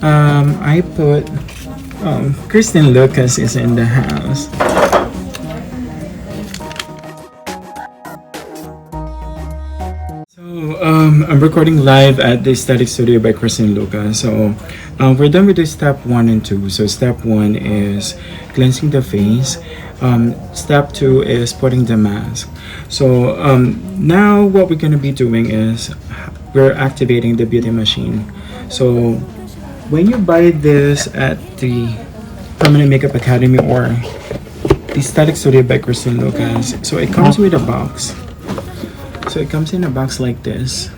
I put Kristine Lucas is in the house. So I'm recording live at the Static Studio by Kristine Lucas. So we're done with the step 1 and 2. So step 1 is cleansing the face. Step 2 is putting the mask. So now what we're going to be doing is we're activating the beauty machine. So when you buy this at the Permanent Makeup Academy or the Static Studio by Kristine Lucas, so it comes with a box. So it comes in a box like this,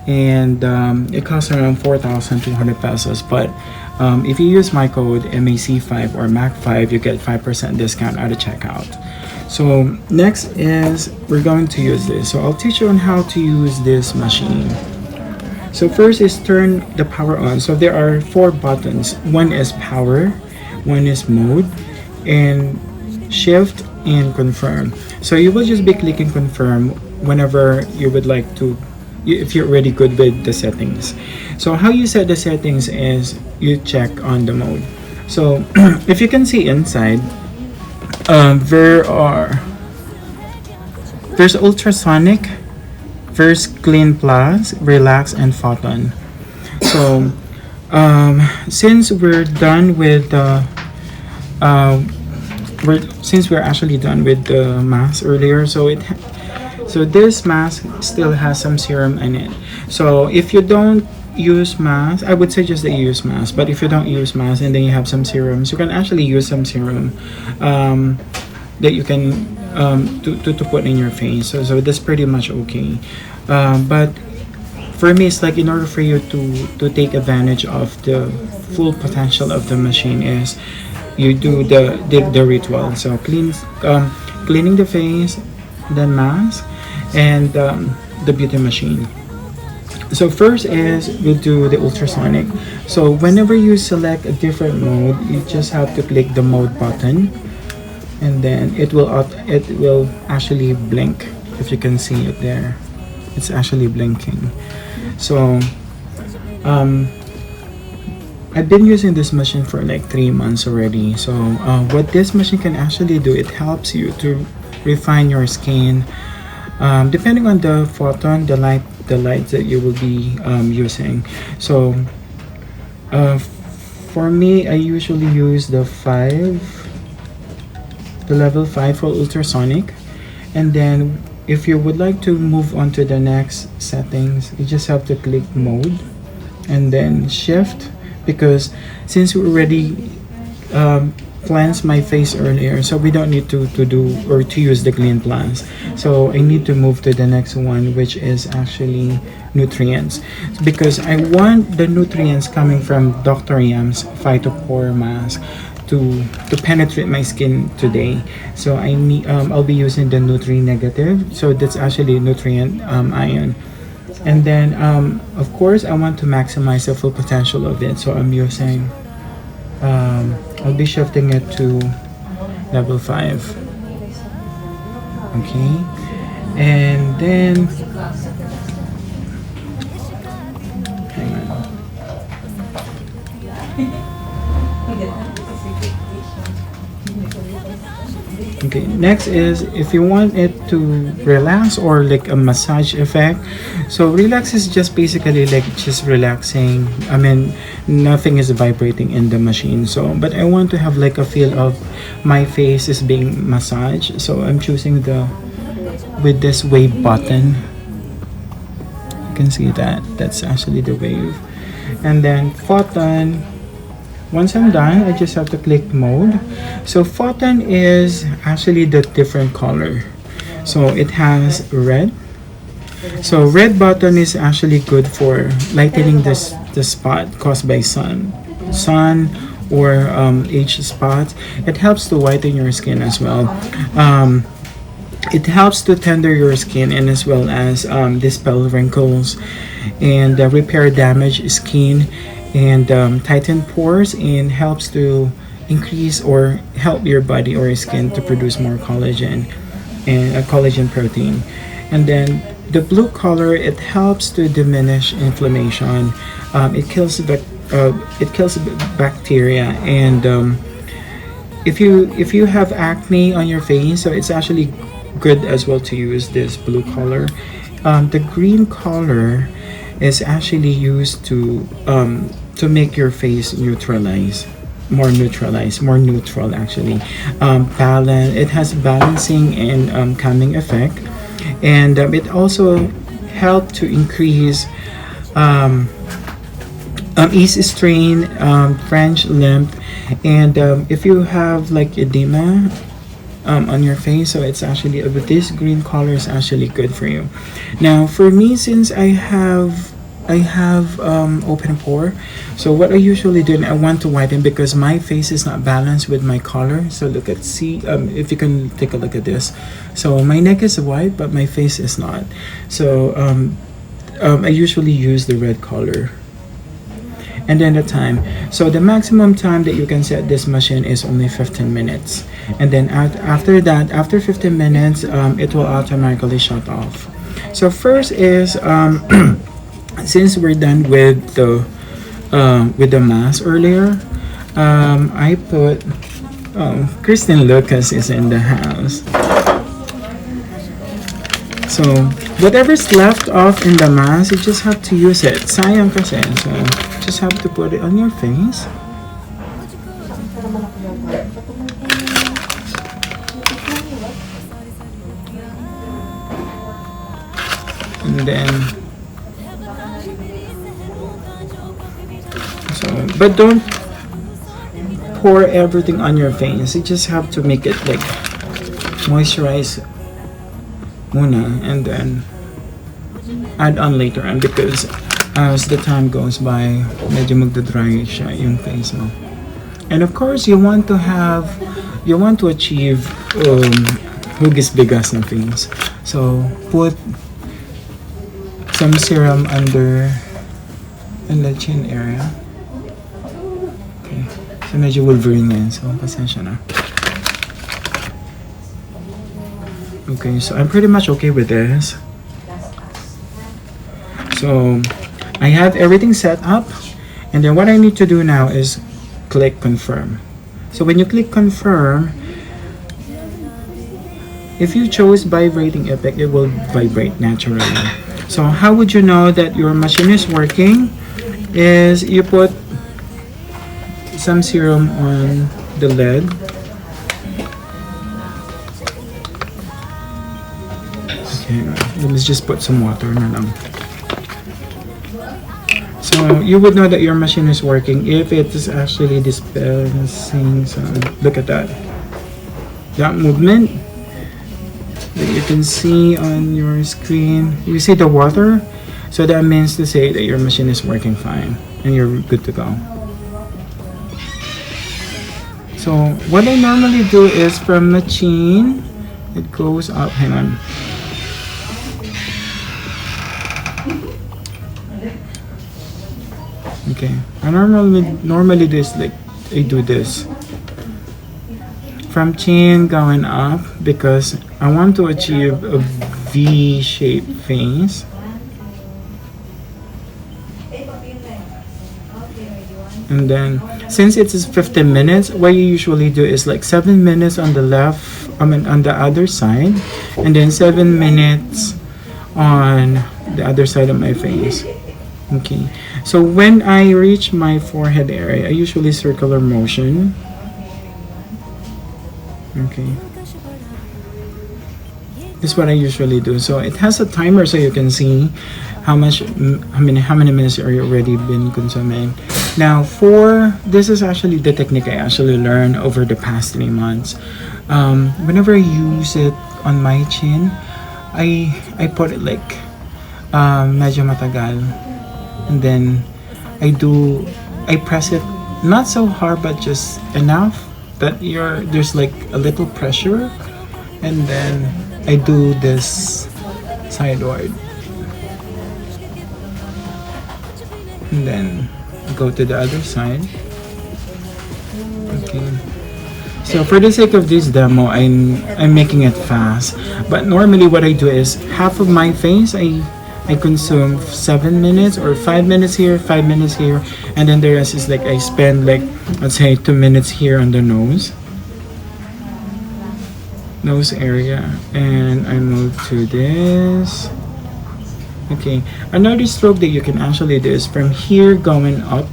and it costs around 4,200 pesos. But if you use my code MAC5 or MAC5, you get 5% discount at the checkout. So next is we're going to use this. So I'll teach you on how to use this machine. So first is turn the power on. So there are 4 buttons. One is power, one is mode, and shift and confirm. So you will just be clicking confirm whenever you would like to, if you're already good with the settings. So how you set the settings is you check on the mode. So if you can see inside, there's ultrasonic, there's clean plus, relax, and photon. So since we're done with the since we're actually done with the mask earlier, so this mask still has some serum in it. So if you don't use mask, I would suggest that you use mask. But if you don't use mask and then you have some serums, you can actually use some serum that you can to put in your face. So that's pretty much okay. But for me, it's like in order for you to take advantage of the full potential of the machine is you do the ritual. So cleaning the face, then mask, and the beauty machine. So first is we'll do the ultrasonic. So whenever you select a different mode, you just have to click the mode button, and then it will actually blink. If you can see it there, it's actually blinking. So I've been using this machine for like 3 months already. So what this machine can actually do, it helps you to refine your skin depending on the photon, the light that you will be using. So for me, I usually use the level 5 for ultrasonic, and then if you would like to move on to the next settings, you just have to click mode and then shift, because since we already cleansed my face earlier, so we don't need to do or to use the clean plus. So I need to move to the next one, which is actually nutrients, because I want the nutrients coming from Dr. Yam's Phytopore mask to penetrate my skin today. So I need I'll be using the Nutri Negative. So that's actually nutrient ion. And then of course I want to maximize the full potential of it, so I'm using I'll be shifting it to level 5. Okay, and then hang on. Okay, next is if you want it to relax or like a massage effect. So relax is just basically like just relaxing. I mean, nothing is vibrating in the machine. So but I want to have like a feel of my face is being massaged. So I'm choosing with this wave button. You can see that's actually the wave. And then photon. Once I'm done, I just have to click mode. So photon is actually the different color. So it has red. So red button is actually good for lightening the spot caused by sun or age spots. It helps to whiten your skin as well. It helps to tender your skin, and as well as dispel wrinkles and repair damaged skin, and tighten pores, and helps to increase or help your body or your skin to produce more collagen and collagen protein. And then the blue color, it helps to diminish inflammation. It kills it kills bacteria, and if you have acne on your face, so it's actually good as well to use this blue color. The green color is actually used to make your face more neutral actually. Balance. It has balancing and calming effect, and it also help to increase ease strain, French lymph, and if you have like edema on your face, so it's actually this green color is actually good for you. Now for me, since I have open pore, so what I usually do, I want to whiten because my face is not balanced with my color. So look at, see, if you can take a look at this. So my neck is white, but my face is not. So I usually use the red color. And then the time. So the maximum time that you can set this machine is only 15 minutes. And then after that, after 15 minutes, it will automatically shut off. So first is since we're done with the mask earlier, I put Kristine Lucas is in the house. So whatever's left off in the mask, you just have to use it. Sayang kasi. So just have to put it on your face. And then but don't pour everything on your face. You just have to make it like moisturize muna and then add on later on, because as the time goes by, medyo magdadry siya yung face mo. And of course, you want to achieve Hugis Bigas na face. So put some serum in the chin area. So medyo Wolverine yan, so pasensya na. Okay, so I'm pretty much okay with this. So I have everything set up, and then what I need to do now is click confirm. So when you click confirm, if you chose vibrating effect, it will vibrate naturally. So how would you know that your machine is working? Is you put some serum on the lid. Okay, let's just put some water na lang. So you would know that your machine is working if it is actually dispensing. So look at that. That movement that you can see on your screen. You see the water? So that means to say that your machine is working fine and you're good to go. So what I normally do is from the chin, it goes up. Hang on. Okay, I normally this like I do this from chin going up because I want to achieve a V-shaped face. And then since it is 15 minutes, what you usually do is like 7 minutes on the left, on the other side, and then 7 minutes on the other side of my face. Okay, so when I reach my forehead area, I usually circular motion. Okay, this is what I usually do. So it has a timer, so you can see how many minutes are you already been consuming. Now this is actually the technique I actually learned over the past 3 months. Whenever I use it on my chin, I put it like medyo matagal, and then I press it not so hard but just enough that there's like a little pressure, and then I do this sideward, and then go to the other side. Okay, so for the sake of this demo, I'm making it fast, but normally what I do is half of my face I I consume 7 minutes or 5 minutes here, 5 minutes here, and then the rest is like I spend like, let's say 2 minutes here on the nose area, and I move to this. Okay, another stroke that you can actually do is from here going up.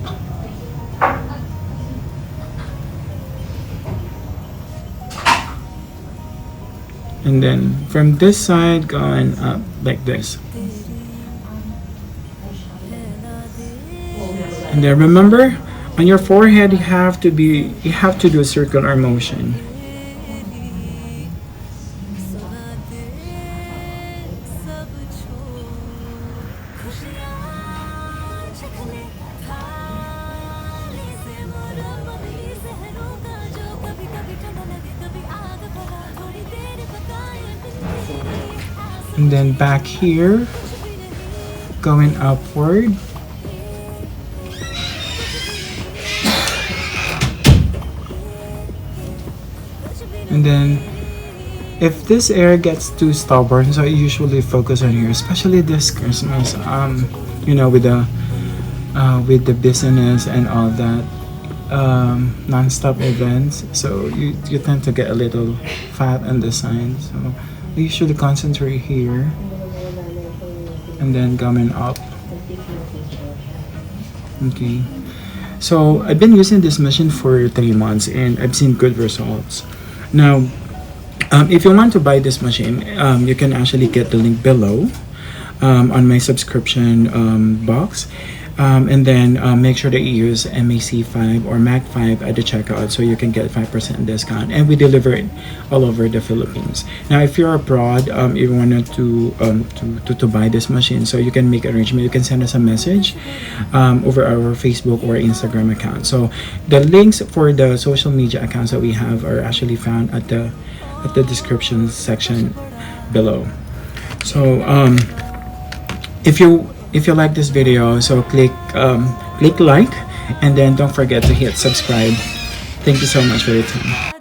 And then from this side going up like this. And then remember, on your forehead you have to do a circular motion. And then back here, going upward. And then if this area gets too stubborn, so I usually focus on here, especially this Christmas, you know, with the business and all that, non-stop events, so you tend to get a little fat on the side, so I usually concentrate here and then coming up. Okay, so I've been using this machine for 3 months and I've seen good results. Now, if you want to buy this machine, you can actually get the link below on my subscription box. And then make sure that you use MAC5 or MAC5 at the checkout so you can get 5% discount, and we deliver it all over the Philippines. Now if you're abroad, if you wanted to buy this machine, so you can make arrangement, you can send us a message over our Facebook or Instagram account. So the links for the social media accounts that we have are actually found at the description section below. So if you like this video, so click like, and then don't forget to hit subscribe. Thank you so much for your time.